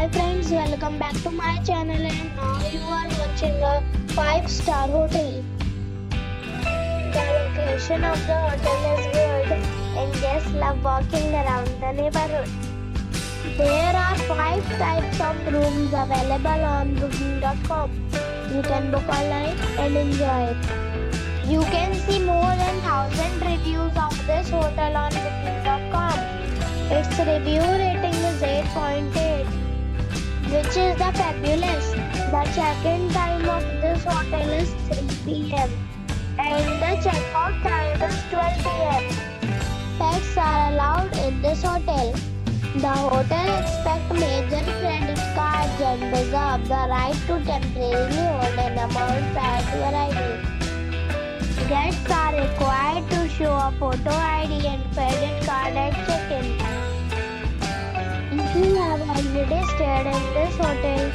Hi friends, welcome back to my channel and now you are watching a 5-star hotel. The location of the hotel is good and guests love walking around the neighborhood. There are 5 types of rooms available on booking.com. You can book online and enjoy it. You can see more than 1,000 reviews of this hotel on booking.com. Its review rating is 8.8, which is the fabulous. The check-in time of this hotel is 3 p.m. and the check-out time is 12 p.m. Pets are allowed in this hotel. The hotel accepts major credit cards and reserves the right to temporarily hold an amount prior to arrival. Guests are required to show a photo ID and credit card at check-in. If you have already stayed in this hotel,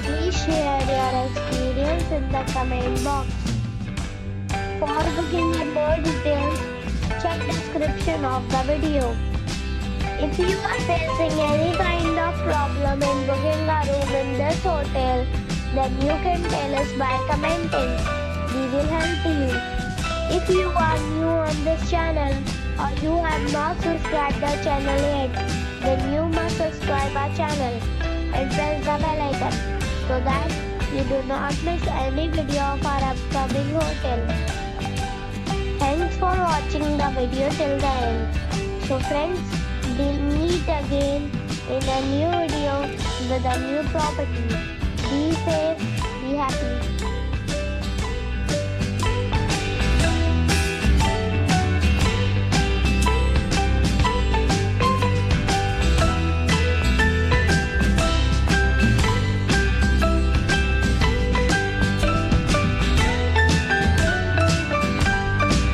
please share your experience in the comment box. For booking and more details, check description of the video. If you are facing any kind of problem in booking a room in this hotel, then you can tell us by commenting. We will help you. If you are new on this channel or you have not subscribed the channel yet, then you must subscribe our channel and press the bell icon so that you do not miss any video of our upcoming hotel. Thanks for watching the video till the end. So friends, we'll meet again in a new video with a new property. Be safe, be happy.